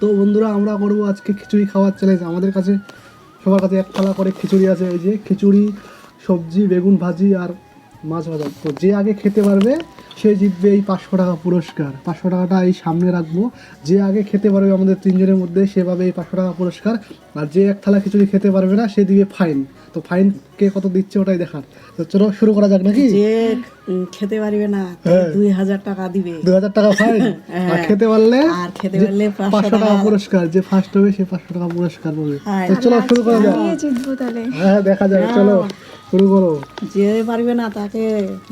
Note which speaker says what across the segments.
Speaker 1: তো বন্ধুরা আমরা করবো আজকে খিচুড়ি খাওয়ার চ্যালেঞ্জ। আমাদের কাছে সবার কাছে এক থালা করে খিচুড়ি আছে, এই যে খিচুড়ি, সবজি, বেগুন ভাজি আর মাছ ভাজা। তো যে আগে খেতে পারবে সে জিতবে এই 500 টাকা পুরস্কার। 500 টাকাটা এই সামনে রাখবো, যে আগে খেতে পারবে আমাদের তিনজনের মধ্যে সে পাবে এই 500 টাকা পুরস্কার। আর যে এক থালা খিচুড়ি খেতে পারবে না সে দিবে ফাইন। তো ফাইন কে কত দিচ্ছে ওটাই দেখার। তো চলো শুরু করা যাক নাকি?
Speaker 2: যে খেতে পারবে না
Speaker 1: হ্যাঁ।
Speaker 2: 2000 টাকা দিবে।
Speaker 1: 2000 টাকা ফাইন, আর খেতে পারলে
Speaker 2: আর খেতে পারলে
Speaker 1: 500 টাকা পুরস্কার। যে ফার্স্ট হবে সে 500 টাকা পুরস্কার পাবে।
Speaker 2: হ্যাঁ।
Speaker 1: তো চলো শুরু করা যাক।
Speaker 3: আমিই জিতবো তাহলে।
Speaker 1: হ্যাঁ দেখা যাক, চলো শুরু করো।
Speaker 2: যে পারবে না তাকে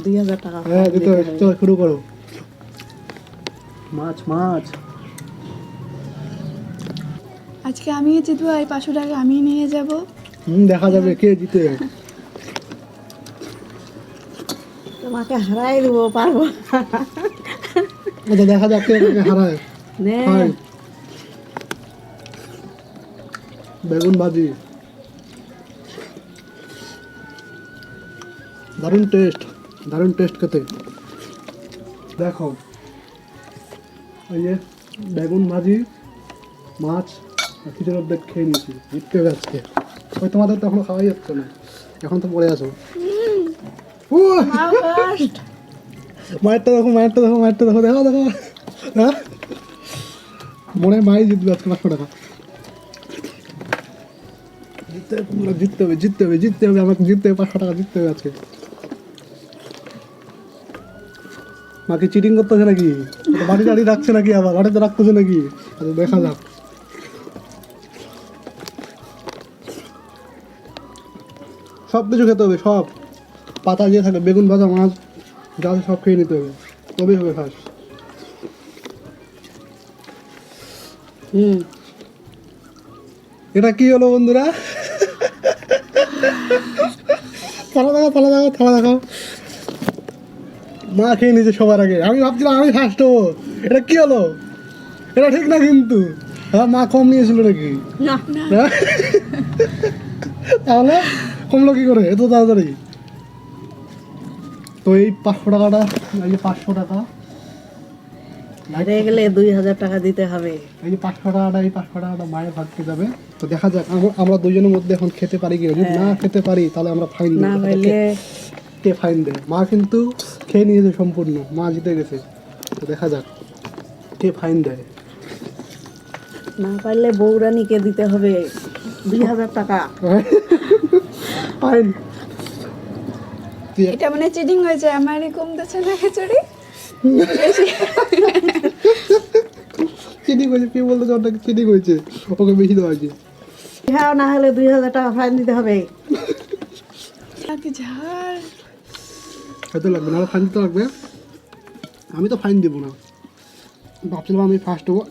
Speaker 2: 2000 টাকা
Speaker 1: হ্যাঁ দিতে হবে,
Speaker 2: দিতে হবে।
Speaker 1: চলো শুরু করো। মাছ মাছ
Speaker 3: আজকে আমি জিতবো, এই 500 টাকা আমি নিয়ে যাব।
Speaker 1: দেখা যাবে কে জিতে।
Speaker 2: তোমাকে হারাই দেবো, পারবো না।
Speaker 1: আচ্ছা দেখা যাক কে কাকে হারায়।
Speaker 2: নে
Speaker 1: হাই বেগুন ভাজি, দারুণ টেস্ট খেতে। দেখো এই যে বেগুন ভাজি, মাছ আর খিচুড়ি অর্ধেক খেয়ে নিয়েছি। জিততে হবে আজকে। ওই তোমাদের তো এখনো খাওয়াই যাচ্ছে না, এখন তো পড়ে আছো। মায়েরটা দেখো দেখো। হ্যাঁ মনে হয় মাই জিতবে আজকে 500 টাকা। জিততে হবে আমাকে, জিততে হবে 500 টাকা জিততে হবে আজকে। মাকে চিটিং করতেছে নাকি? বাড়ি টাড়ি রাখছে নাকি? আবার বাড়িতে রাখতেছে নাকি? আচ্ছা দেখা যাক। সব কিছু খেতে হবে, সব পাতা দিয়ে থাকে, বেগুন ভাজা, মাছ যা আছে সব খেয়ে নিতে হবে, তবেই হবে ফার্স্ট। এটা কি হলো বন্ধুরা? থালা দেখাও। মা খেয়ে নিয়েছে সবার আগে। আমি ভাবছিলাম আমি ফার্স্ট হবো। এটা কি হলো? এটা ঠিক না কিন্তু। হ্যাঁ মা কম নিয়েছিল নাকি?
Speaker 2: না
Speaker 1: হ্যাঁ? তাহলে কমলো কি করে এত তাড়াতাড়ি? তো এই 500 টাকাটা, এই যে 500 টাকা
Speaker 2: হেরে গেলে 2000 টাকা দিতে হবে।
Speaker 1: এই যে 500 টাকাটা, এই 500 টাকাটা মায়ের ভাগকে যাবে। তো দেখা যাক আমরা দুজনের মধ্যে এখন খেতে পারি কিনা। যদি না খেতে পারি তাহলে আমরা ফাইন
Speaker 2: না
Speaker 1: দেবো।
Speaker 2: হইলে
Speaker 1: কে ফাইন দেয়? মা কিন্তু খেয়ে নিয়েছে সম্পূর্ণ, মা জিতে গেছে। তো দেখা যাক কে ফাইন দেয়।
Speaker 2: না পারলে বৌরানীকে দিতে হবে 2000 টাকা।
Speaker 1: ফাইন
Speaker 3: এটা মানে চিটিং হয়েছে, আমারই কমতেছে না খিচুড়ি।
Speaker 1: চিনি হয়েছে, কে বলতে ওটা চিনি হয়েছে, ওকে বেশি দেওয়া হয়েছে।
Speaker 2: হ্যাঁ, না হলে 2000 টাকা ফাইন দিতে হবে।
Speaker 3: নাকি ঝাল
Speaker 1: খেতে লাগবে, নাহলে ফাইন দিতে লাগবে। আমি তো ফাইন দেবো না, ভাবছিলাম আমি ফার্স্ট হবো,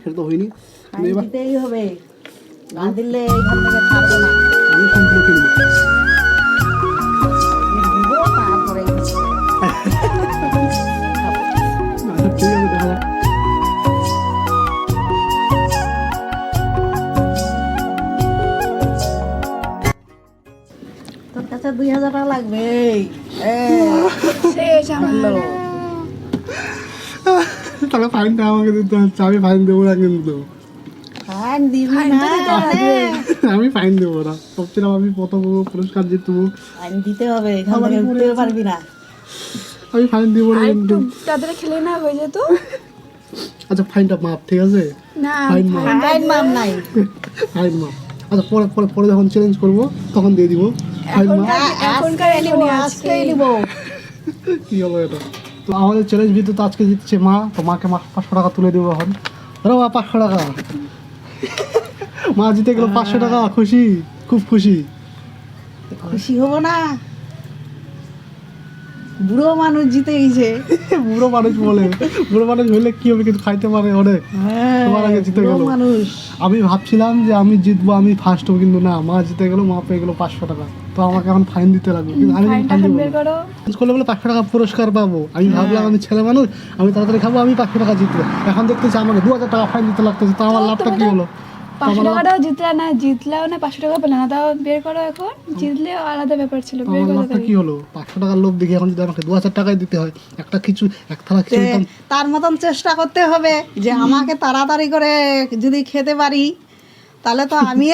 Speaker 1: সেটা তো হয়নি।
Speaker 2: ফাইন দিতেই হবে, না দিলে এখান থেকে ছাড়বো না।
Speaker 1: আমি সম্পূর্ণ কিনবো।
Speaker 2: দিব, তারপরে
Speaker 1: আচ্ছা ঠিক আছে, দেখা যাক।
Speaker 2: তোর কাছে 2000 টাকা লাগবে।
Speaker 3: শেষ আমার।
Speaker 1: তাহলে ফাইনটা আমাকে দিতে হচ্ছে, আমি ফাইন দেবো না কিন্তু।
Speaker 2: ফাইন দিবি
Speaker 3: ফাইন
Speaker 2: না,
Speaker 3: তো দিতে হবে।
Speaker 1: আমি ফাইন দেবো না, ভাবছিলাম আমি প্রথম পুরস্কার জিতবো।
Speaker 2: ফাইন দিতে হবে, এখান থেকে উঠতে পারবি না।
Speaker 1: আমি ফাইন দেবো না
Speaker 3: আর
Speaker 1: কিন্তু।
Speaker 3: একটু তাড়াতাড়ি খেলে না হয়ে যেত।
Speaker 1: আচ্ছা ফাইনটা মাপ, ঠিক আছে?
Speaker 3: না
Speaker 1: ফাইন মাপ,
Speaker 2: ফাইন মাপ নাই।
Speaker 1: ফাইন মাপ। আচ্ছা পরে পরে পরে যখন চ্যালেঞ্জ করবো তখন দিয়ে দিব ফাইন মাপ।
Speaker 3: এখনকার এখনই
Speaker 2: আজকেই নিব।
Speaker 1: কি হলো এটা? তো আমাদের চ্যালেঞ্জ ভিতরে তো আজকে জিতছে মা। তো মাকে 500 টাকা তুলে দেবো এখন। আরে মা 500 টাকা, মা জিতে গেল 500 টাকা। খুশি, খুব খুশি।
Speaker 2: খুশি হব না? বুড়ো মানুষ জিতে গেছে।
Speaker 1: বুড়ো মানুষ বলে, বুড়ো মানুষ হইলে কি হবে, কিন্তু খাইতে পারে অনেক। তোমার আগে জিতে
Speaker 2: বুড়ো
Speaker 1: গেল।
Speaker 2: মানুষ।
Speaker 1: আমি ভাবছিলাম যে আমি জিতবো, আমি ফার্স্ট হবো, কিন্তু না, মা জিতে গেল, মা পেয়ে গেল 500 টাকা। তো আমাকে এখন ফাইন দিতে লাগবে, কিন্তু আমি
Speaker 3: ফাইনটা
Speaker 1: ফাইন
Speaker 3: এখন
Speaker 1: দেবো
Speaker 3: বের
Speaker 1: না।
Speaker 3: করো।
Speaker 1: করলে বলে 500 টাকা পুরস্কার পাবো। আমি ভাবলাম আমি ছেলে মানুষ, আমি তাড়াতাড়ি খাবো, আমি 500 টাকা জিতবো। এখন দেখতেছি আমাকে 2000 টাকা ফাইন দিতে লাগতেছে। তো আমার লাভটা কি হলো?
Speaker 3: 500 টাকাটাও জিতলেও না 500 টাকা পেলে না, তাও বের করো এখন। জিতলে আলাদা ব্যাপার ছিল, বের
Speaker 1: আমার
Speaker 3: করো
Speaker 1: লাভটা কি হলো? 500 টাকার লোভ দেখি এখন যদি আমাকে 2000 টাকাই দিতে হয়, এক থালা খিচুড়ি দাম
Speaker 2: তার মতন চেষ্টা করতে হবে যে আমাকে তাড়াতাড়ি করে যদি খেতে পারি তাহলে তো আমি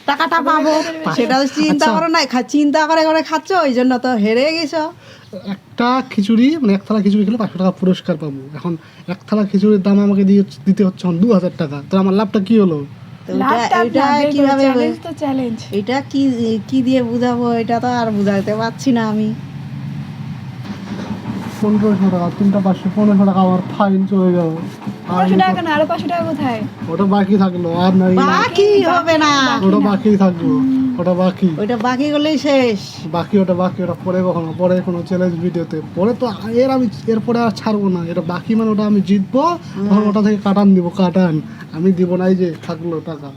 Speaker 2: টাকাটা পাবো। সেটা তো চিন্তা করো না, চিন্তা করে করে খাচ্ছ, ওই জন্য তো হেরে গেছো।
Speaker 1: একটা খিচুড়ি মানে এক থালা খিচুড়ি খেলে 500 টাকা পুরস্কার পাবো। এখন এক থালা খিচুড়ির দাম আমাকে দিতে হচ্ছে এখন 2000 টাকা। তো আমার লাভটা কি হলো?
Speaker 2: তো এটা কিভাবে
Speaker 3: চ্যালেঞ্জ তো চ্যালেঞ্জ।
Speaker 2: এটা কি দিয়ে বুঝাবো, এটা তো আর বুঝাতে পারছি না আমি।
Speaker 1: 1500 টাকা, 3টা 500, 1500 টাকা আমার ফাইন চলে গেল।
Speaker 3: 500 টাকা না, আরো 500 টাকা কোথায়?
Speaker 1: ওটা বাকি থাকলো, আর নাই
Speaker 2: বাকি হবে না,
Speaker 1: ওটা বাকি থাকলো, ওটা বাকি
Speaker 2: ওইটা বাকি করলেই শেষ।
Speaker 1: ওটা পরে কখনো, পরে কোনো চ্যালেঞ্জ ভিডিওতে পরে তো এরপরে আর ছাড়বো না। এটা বাকি মানে ওটা আমি জিতবো, তখন ওটা থেকে কাটান দিব, কাটান আমি দিব না, এই যে থাকলো টাকা।